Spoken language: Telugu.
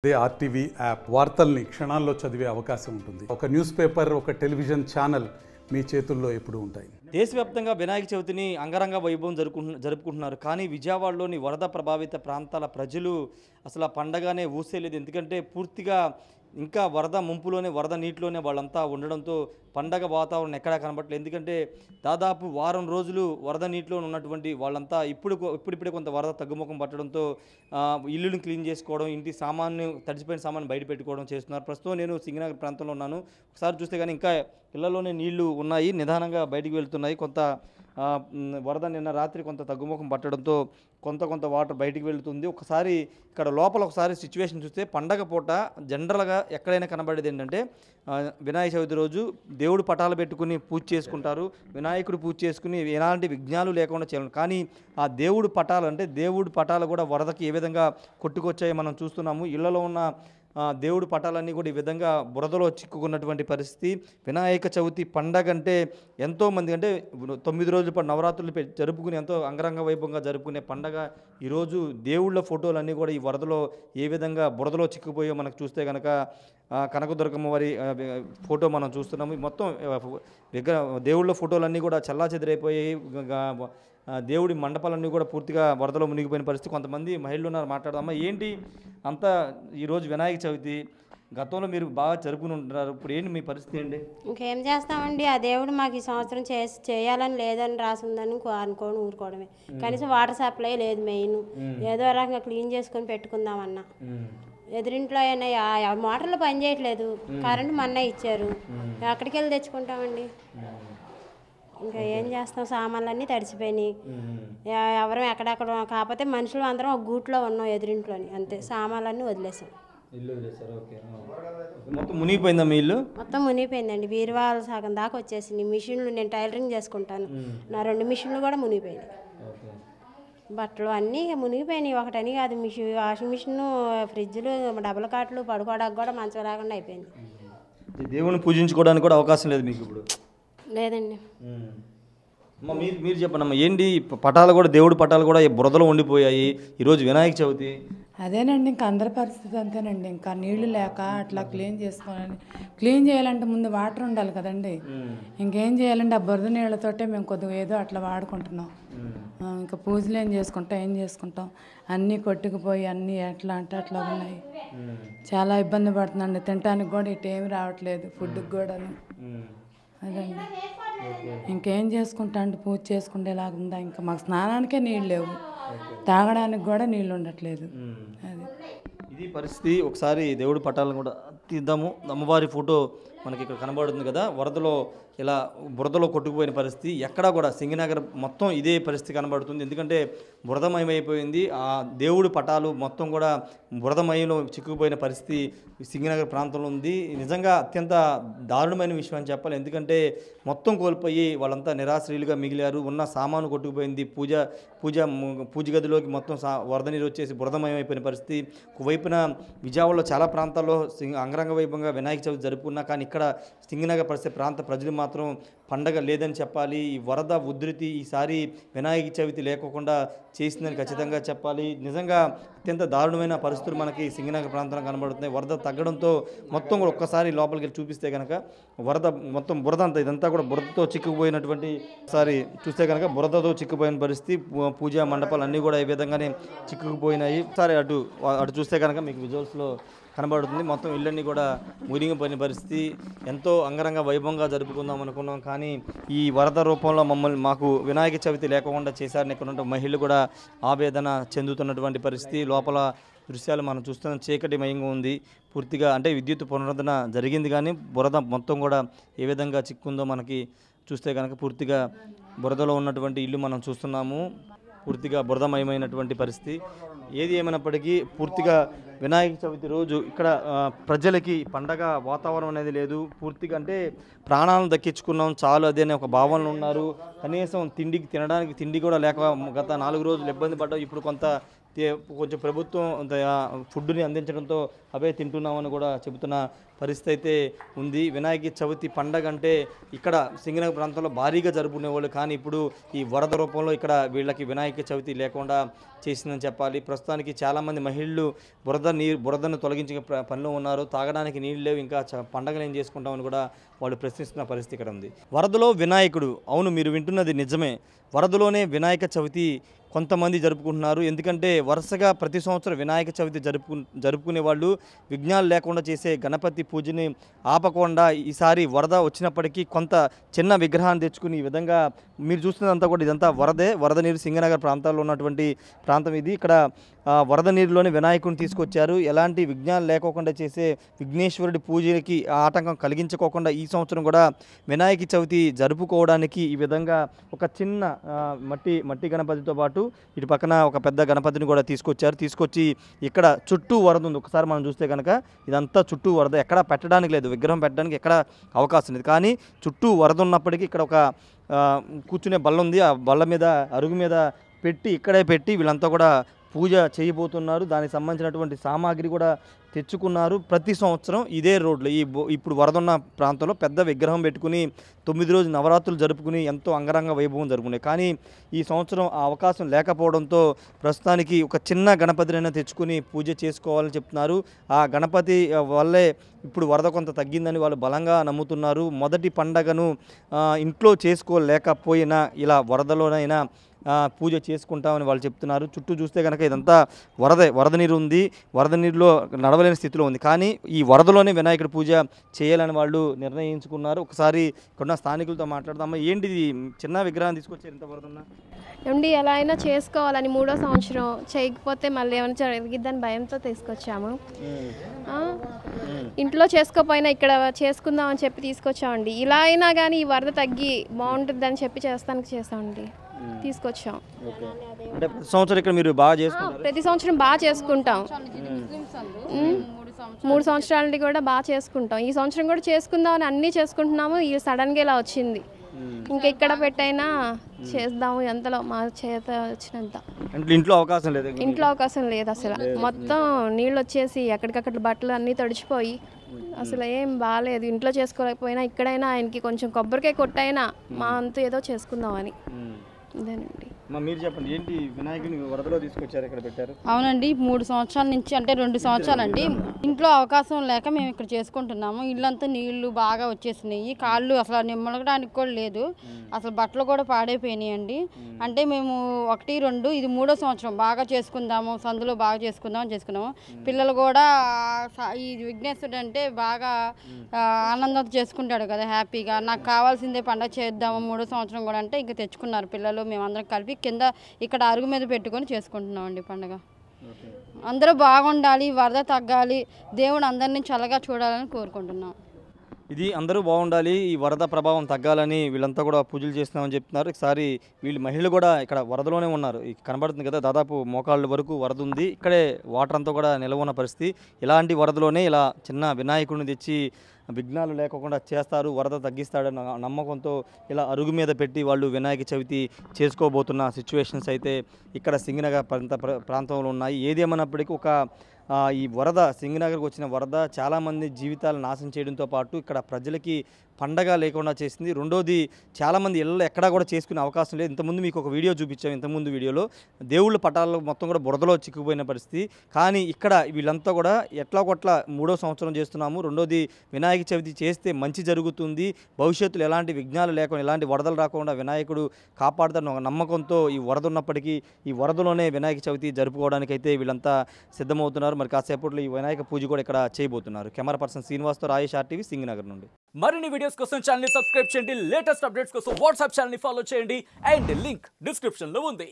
అదే ఆర్టీవీ యాప్ వార్తల్ని క్షణాల్లో చదివే అవకాశం ఉంటుంది. ఒక న్యూస్ పేపర్, ఒక టెలివిజన్ ఛానల్ మీ చేతుల్లో ఎప్పుడూ ఉంటాయి. దేశవ్యాప్తంగా వినాయక చవితిని అంగరంగ వైభవం జరుపుకుంటున్నారు. కానీ విజయవాడలోని వరద ప్రభావిత ప్రాంతాల ప్రజలు అసలు ఆ పండగనే ఊసేలేదు. ఎందుకంటే పూర్తిగా ఇంకా వరద ముంపులోనే, వరద నీటిలోనే వాళ్ళంతా ఉండడంతో పండగ వాతావరణం ఎక్కడా కనబడట్లేదు. ఎందుకంటే దాదాపు వారం రోజులు వరద నీటిలో ఉన్నటువంటి వాళ్ళంతా ఇప్పుడిప్పుడే కొంత వరద తగ్గుముఖం పట్టడంతో ఇల్లుని క్లీన్ చేసుకోవడం, ఇంటి సామాన్ని, తడిసిపోయిన సామాన్ని బయట పెట్టుకోవడం చేస్తున్నారు. ప్రస్తుతం నేను సింగనగర్ ప్రాంతంలో ఉన్నాను. ఒకసారి చూస్తే కానీ ఇంకా ఇళ్లలోనే నీళ్లు ఉన్నాయి, నిదానంగా బయటికి వెళ్తున్నాయి. కొంత వరద నిన్న రాత్రి కొంత తగ్గుముఖం పట్టడంతో కొంత వాటర్ బయటికి వెళ్తుంది. ఒకసారి ఇక్కడ లోపల ఒకసారి సిచ్యువేషన్ చూస్తే పండగ పూట జనరల్గా ఎక్కడైనా కనబడేది ఏంటంటే వినాయక చవితి రోజు దేవుడు పటాలు పెట్టుకుని పూజ చేసుకుంటారు. వినాయకుడు పూజ చేసుకుని ఎలాంటి విఘ్నాలు లేకుండా చేయాలి. కానీ ఆ దేవుడు పటాలు కూడా వరదకి ఏ విధంగా కొట్టుకొచ్చాయో మనం చూస్తున్నాము. ఇళ్లలో ఉన్న దేవుడి పటాలన్నీ కూడా ఈ విధంగా బురదలో చిక్కుకున్నటువంటి పరిస్థితి. వినాయక చవితి పండగ అంటే ఎంతోమంది, అంటే 9 రోజుల పాటు నవరాత్రులు జరుపుకుని ఎంతో అంగరంగ వైభవంగా జరుపుకునే పండగ ఈరోజు దేవుళ్ళ ఫోటోలన్నీ కూడా ఈ వరదలో ఏ విధంగా బురదలో చిక్కుపోయో మనకు చూస్తే కనుక కనకదుర్గమ్మ వారి ఫోటో మనం చూస్తున్నాము. మొత్తం దేవుళ్ళ ఫోటోలన్నీ కూడా చెల్లాచెదిరైపోయాయి. దేవుడి మండపాలన్నీ కూడా పూర్తిగా వరదలో మునిగిపోయిన పరిస్థితి. కొంతమంది మహిళలు ఉన్నారు, మాట్లాడదామా. ఏంటి అంతా ఈరోజు వినాయక చవితి గతంలో మీరు బాగా జరుపుకుని ఉంటున్నారు, ఇప్పుడు ఏంటి మీ పరిస్థితి ఏంటి? ఇంకేం చేస్తామండి, ఆ దేవుడు మాకు ఈ సంవత్సరం చేయాలని లేదని రాసిందని అనుకోని ఊరుకోవడమే. కనీసం వాటర్ సప్లై లేదు. మెయిన్ ఏదో రకంగా క్లీన్ చేసుకొని పెట్టుకుందామన్నా ఎదురింట్లో అయినా మోటార్లు పని చేయట్లేదు, కరెంటు మొన్న ఇచ్చారు, ఎక్కడికి వెళ్ళి తెచ్చుకుంటామండి. ఇంకా ఏం చేస్తాం, సామాన్లన్నీ తడిసిపోయినాయి. ఎవరం ఎక్కడెక్కడ, కాకపోతే మనుషులు అందరం ఒక గూట్లో ఉన్నాం ఎదురింట్లోని, అంతే. సామాన్లన్నీ వదిలేసాం. మొత్తం మునిగిపోయిందా మీ ఇల్లు? మొత్తం మునిగిపోయిందండి. బీరువాలు సగం దాకా వచ్చేసింది. మిషన్లు, నేను టైలరింగ్ చేసుకుంటాను, నా 2 మిషన్లు కూడా మునిగిపోయినాయి. బట్టలు అన్నీ మునిగిపోయినాయి. ఒకటని కాదు, వాషింగ్ మిషన్, ఫ్రిడ్జ్లు, డబుల్ కాట్లు, పడుకోవడానికి కూడా మంచం లేకుండా అయిపోయింది. దేవుని పూజించుకోవడానికి కూడా అవకాశం లేదు మీకు ఇప్పుడు? లేదండి. మీరు చెప్పండి, ఏంటి పటాలు కూడా, దేవుడి పటాలు కూడా బురదలో ఉండిపోయాయి ఈరోజు వినాయక చవితి? అదేనండి, ఇంకా అందరి పరిస్థితి అంతేనండి. ఇంకా నీళ్లు లేక అట్లా క్లీన్ చేయాలంటే ముందు వాటర్ ఉండాలి కదండి. ఇంకేం చేయాలంటే ఆ బురద నీళ్ళతోటే మేము కొద్దిగా ఏదో అట్లా వాడుకుంటున్నాం. ఇంకా పూజలు ఏం చేసుకుంటాం, అన్నీ కొట్టుకుపోయి అన్నీ ఎట్లా అంటే అట్లా ఉన్నాయి. చాలా ఇబ్బంది పడుతుందండి. తినడానికి కూడా ఇటు ఏమి రావట్లేదు, ఫుడ్కి కూడాను. అదండి, ఇంకేం చేసుకుంటా అంటే పూజ చేసుకునేలాగా ఉందా. ఇంకా మాకు స్నానానికే నీళ్ళు లేవు, తాగడానికి కూడా నీళ్ళు ఉండట్లేదు. అది ఇది పరిస్థితి. ఒకసారి దేవుడి పటాలను కూడా తీద్దాము. అమ్మవారి ఫోటో మనకి ఇక్కడ కనబడుతుంది కదా. వరదలో ఇలా బురదలో కొట్టుకుపోయిన పరిస్థితి ఎక్కడా కూడా సింగనగర్ మొత్తం ఇదే పరిస్థితి కనబడుతుంది. ఎందుకంటే బురదమయమైపోయింది. ఆ దేవుడి పటాలు మొత్తం కూడా బురదమయంలో చిక్కుకుపోయిన పరిస్థితి సింగనగర్ ప్రాంతంలో ఉంది. నిజంగా అత్యంత దారుణమైన విషయం అని చెప్పాలి. ఎందుకంటే మొత్తం కోల్పోయి వాళ్ళంతా నిరాశ్రయులుగా మిగిలారు. ఉన్న సామాను కొట్టుకుపోయింది. పూజ గదిలోకి మొత్తం వరద నీరు వచ్చేసి బురదమయమైపోయిన పరిస్థితి. ఒకవైపున విజయవాడలో చాలా ప్రాంతాల్లో అంగరంగ వైభవంగా వినాయక చవితి జరుపుకున్నా, కానీ ఇక్కడ సింగనగర్ పరిస్థితి ప్రాంత ప్రజలు మాత్రం పండగ లేదని చెప్పాలి. ఈ వరద ఉధృతి ఈసారి వినాయక చవితి లేకోకుండా చేసిందని ఖచ్చితంగా చెప్పాలి. నిజంగా అత్యంత దారుణమైన పరిస్థితులు మనకి సింగనగర్ ప్రాంతంలో కనబడుతున్నాయి. వరద తగ్గడంతో మొత్తం కూడా ఒక్కసారి లోపలికి వెళ్ళి చూపిస్తే కనుక వరద మొత్తం బురద అంతా, ఇదంతా కూడా బురదతో చిక్కుపోయినటువంటి, ఒకసారి చూస్తే కనుక బురదతో చిక్కుపోయిన పరిస్థితి. పూజా మండపాలు అన్నీ కూడా ఈ విధంగానే చిక్కుకుపోయినాయి. ఒకసారి అటు చూస్తే కనుక మీకు విజువల్స్లో కనబడుతుంది. మొత్తం ఇళ్ళన్నీ కూడా మునిగిపోయిన పరిస్థితి. ఎంతో అంగరంగ వైభవంగా జరుపుకుందాం అనుకున్నాం, కానీ ఈ వరద రూపంలో మాకు వినాయక చవితి లేకుండా చేశారని ఇక్కడ ఉన్న మహిళలు కూడా ఆవేదన చెందుతున్నటువంటి పరిస్థితి. లోపల దృశ్యాలు మనం చూస్తున్న చీకటిమయంగా ఉంది పూర్తిగా. అంటే విద్యుత్ పునరుద్ధరణ జరిగింది, కానీ బురద మొత్తం కూడా ఏ విధంగా చిక్కుందో మనకి చూస్తే కనుక పూర్తిగా బురదలో ఉన్నటువంటి ఇల్లు మనం చూస్తున్నాము. పూర్తిగా బురదమయమైనటువంటి పరిస్థితి. ఏది ఏమైనప్పటికీ పూర్తిగా వినాయక చవితి రోజు ఇక్కడ ప్రజలకి పండగ వాతావరణం అనేది లేదు. పూర్తిగా అంటే ప్రాణాలను దక్కించుకున్నాం చాలు అదే అనే ఒక భావనలు ఉన్నారు. కనీసం తినడానికి తిండి కూడా లేక గత 4 రోజులు ఇబ్బంది పడ్డాం. ఇప్పుడు కొంత కొంచెం ప్రభుత్వం ఫుడ్ని అందించడంతో అవే తింటున్నామని కూడా చెబుతున్న పరిస్థితి అయితే ఉంది. వినాయక చవితి పండగ అంటే ఇక్కడ సింగనగర్ ప్రాంతంలో భారీగా జరుపుకునేవాళ్ళు, కానీ ఇప్పుడు ఈ వరద రూపంలో ఇక్కడ వీళ్ళకి వినాయక చవితి లేకుండా చేసిందని చెప్పాలి. ప్రస్తుతానికి చాలామంది మహిళలు బురదను తొలగించే పనిలో ఉన్నారు. తాగడానికి నీళ్ళు లేవు, ఇంకా పండగలు ఏం చేసుకుంటామని కూడా వాళ్ళు ప్రశ్నిస్తున్న పరిస్థితి ఇక్కడ ఉంది. వరదలో వినాయకుడు, అవును మీరు వింటున్నది నిజమే. వరదలోనే వినాయక చవితి కొంతమంది జరుపుకుంటున్నారు. ఎందుకంటే వరుసగా ప్రతి సంవత్సరం వినాయక చవితి జరుపుకునే వాళ్ళు విఘ్నాలు లేకుండా చేసే గణపతి పూజని ఆపకుండా ఈసారి వరద వచ్చినప్పటికీ కొంత చిన్న విగ్రహాన్ని తెచ్చుకుని ఈ విధంగా మీరు చూస్తున్నదంతా కూడా ఇదంతా వరద నీరు సింగనగర్ ప్రాంతాల్లో ఉన్నటువంటి ప్రాంతం ఇది. ఇక్కడ వరద నీరులోని వినాయకుడిని తీసుకొచ్చారు. ఎలాంటి విఘ్నాలు లేకోకుండా చేసే విఘ్నేశ్వరుడి పూజకి ఆటంకం కలిగించుకోకుండా ఈ సంవత్సరం కూడా వినాయక చవితి జరుపుకోవడానికి ఈ విధంగా ఒక చిన్న మట్టి గణపతితో పాటు ఇటు పక్కన ఒక పెద్ద గణపతిని కూడా తీసుకొచ్చి ఇక్కడ చుట్టూ వరద ఉంది. ఒకసారి మనం చూస్తే కనుక ఇదంతా చుట్టూ వరద, ఎక్కడ పెట్టడానికి లేదు, విగ్రహం పెట్టడానికి ఎక్కడ అవకాశం లేదు. కానీ చుట్టూ వరద ఉన్నప్పటికీ ఇక్కడ ఒక కూర్చునే బల్ల ఉంది. ఆ బల్ల మీద అరుగు మీద ఇక్కడే పెట్టి వీళ్ళంతా కూడా పూజ చేయబోతున్నారు. దానికి సంబంధించినటువంటి సామాగ్రి కూడా తెచ్చుకున్నారు. ప్రతి సంవత్సరం ఇదే రోడ్లో ఇప్పుడు వరద ఉన్న ప్రాంతంలో పెద్ద విగ్రహం పెట్టుకుని 9 రోజులు నవరాత్రులు జరుపుకుని ఎంతో అంగరంగ వైభవం జరుపుకునే, కానీ ఈ సంవత్సరం ఆ అవకాశం లేకపోవడంతో ప్రస్తుతానికి ఒక చిన్న గణపతినైనా తెచ్చుకుని పూజ చేసుకోవాలని చెప్తున్నారు. ఆ గణపతి వల్లే ఇప్పుడు వరద కొంత తగ్గిందని వాళ్ళు బలంగా నమ్ముతున్నారు. మొదటి పండగను ఇంట్లో చేసుకోలేకపోయినా ఇలా వరదలోనైనా పూజ చేసుకుంటామని వాళ్ళు చెప్తున్నారు. చుట్టూ చూస్తే కనుక ఇదంతా వరద నీరు ఉంది, వరద నీరులో నడవలేని స్థితిలో ఉంది. కానీ ఈ వరదలోనే వినాయకుడి పూజ చేయాలని వాళ్ళు నిర్ణయించుకున్నారు. ఒకసారి ఇక్కడ స్థానికులతో మాట్లాడదామా. ఏంటిది చిన్న విగ్రహం తీసుకొచ్చారు ఇంత వరద ఉన్నా? ఏమండి ఎలా అయినా చేసుకోవాలని 3వ సంవత్సరం చేయకపోతే మళ్ళీ ఏమైనా జరిగిద్దని భయంతో తీసుకొచ్చాము. ఇంట్లో చేసుకోపోయినా ఇక్కడ చేసుకుందామని చెప్పి తీసుకొచ్చామండి. ఇలా అయినా కానీ ఈ వరద తగ్గి బాగుంటుందని చెప్పి చేస్తామండి, తీసుకొచ్చాం. అంటే ప్రతి సంవత్సరం ఇక్కడ మీరు బాగా చేసుకుంటారు? ప్రతి సంవత్సరం బాగా చేసుకుంటాం. 3 సంవత్సరాల నుండి కూడా బాగా చేసుకుంటాం. ఈ సంవత్సరం కూడా చేసుకుందామని అన్నీ చేసుకుంటున్నాము. ఈ సడన్గా ఇలా వచ్చింది. ఇంకా ఇక్కడ పెట్టైనా చేద్దాము ఎంతలో మా చేత వచ్చినంత. ఇంట్లో అవకాశం లేదు, ఇంట్లో అవకాశం లేదు అసలు. మొత్తం నీళ్ళు వచ్చేసి ఎక్కడికక్కడ బట్టలు అన్నీ తడిచిపోయి అసలు ఏం బాగాలేదు. ఇంట్లో చేసుకోలేకపోయినా ఇక్కడైనా ఆయనకి కొంచెం కొబ్బరికాయ కొట్టైనా మా అంతు ఏదో చేసుకుందామని. ఇదేనండి. మీరు చెప్పండి, ఏంటి వినాయకుని వరదలో తీసుకొచ్చారు, ఇక్కడ పెట్టారు? అవునండి, 3 సంవత్సరాల నుంచి అంటే 2 సంవత్సరాలండి ఇంట్లో అవకాశం లేక మేము ఇక్కడ చేసుకుంటున్నాము. ఇల్లంతా నీళ్లు బాగా వచ్చేసినాయి, కాళ్ళు అసలు నిమ్మలగడానికి కూడా లేదు, అసలు బట్టలు కూడా పాడైపోయినాయండి. అంటే మేము 1, 2 ఇది 3వ సంవత్సరం బాగా చేసుకుందాము, సందులో బాగా చేసుకున్నాము. పిల్లలు కూడా ఈ విఘ్నేశ్వరుడు అంటే బాగా ఆనందంతో చేసుకుంటాడు కదా, హ్యాపీగా. నాకు కావాల్సిందే పండగ చేద్దాము 3వ సంవత్సరం కూడా అంటే ఇంకా తెచ్చుకున్నారు పిల్లలు. మేమందరం కలిపి కింద ఇక్కడ అరుగు మీద పెట్టుకొని చేసుకుంటున్నామండి పండుగ. అందరూ బాగుండాలి, వరద తగ్గాలి, దేవుడు అందరినీ చల్లగా చూడాలని కోరుకుంటున్నాం. ఇది అందరూ బాగుండాలి, ఈ వరద ప్రభావం తగ్గాలని వీళ్ళంతా కూడా పూజలు చేస్తున్నామని చెప్తున్నారు. ఒకసారి వీళ్ళు మహిళలు కూడా ఇక్కడ వరదలోనే ఉన్నారు. కనబడుతుంది కదా, దాదాపు మోకాళ్ళ వరకు వరద ఉంది. ఇక్కడే వాటర్ అంతా కూడా నిల్వ ఉన్న పరిస్థితి. ఇలాంటి వరదలోనే ఇలా చిన్న వినాయకుడిని తెచ్చి విఘ్నాలు లేకుండా చేస్తారు, వరద తగ్గిస్తాడన్న నమ్మకంతో ఇలా అరుగు మీద పెట్టి వాళ్ళు వినాయక చవితి చేసుకోబోతున్న సిచ్యువేషన్స్ అయితే ఇక్కడ సింగనగర్ ప్రాంతంలో ఉన్నాయి. ఏదేమన్నప్పటికీ ఈ వరద సింగనగర్కి వచ్చిన వరద చాలామంది జీవితాలు నాశనం చేయడంతో పాటు ఇక్కడ ప్రజలకి పండగ లేకుండా చేసింది. రెండోది, చాలామంది ఇళ్ళలో ఎక్కడా కూడా చేసుకునే అవకాశం లేదు. ఇంతకుముందు మీకు ఒక వీడియో చూపించాం, ఇంతకుముందు వీడియోలో దేవుళ్ళ పటాల్లో మొత్తం కూడా బురదలో చిక్కుపోయిన పరిస్థితి. కానీ ఇక్కడ వీళ్ళంతా కూడా ఎట్లా 3వ సంవత్సరం చేస్తున్నాము. రెండోది, వినాయక చవితి చేస్తే మంచి జరుగుతుంది, భవిష్యత్తులో ఎలాంటి విఘ్నాలు లేకుండా ఎలాంటి వరదలు రాకుండా వినాయకుడు కాపాడుతాడని ఒక నమ్మకంతో ఈ వరద ఉన్నప్పటికీ ఈ వరదలోనే వినాయక చవితి జరుపుకోవడానికి అయితే వీళ్ళంతా సిద్ధమవుతున్నారు. మరి కాసేపట్లో ఈ వినాయక పూజ కూడా ఇక్కడ చేయబోతున్నారు. Camera person శ్రీనివాస్తో Rayesh RTV Singh Nagar నుండి. మరిన్ని వీడియోస్ కోసం ఛానల్ ని సబ్స్క్రైబ్ చేయండి, లేటెస్ట్ అప్డేట్స్ కోసం వాట్సాప్ ఛానల్ ని ఫాలో చేయండి, అండ్ లింక్ డిస్క్రిప్షన్ లో ఉంది.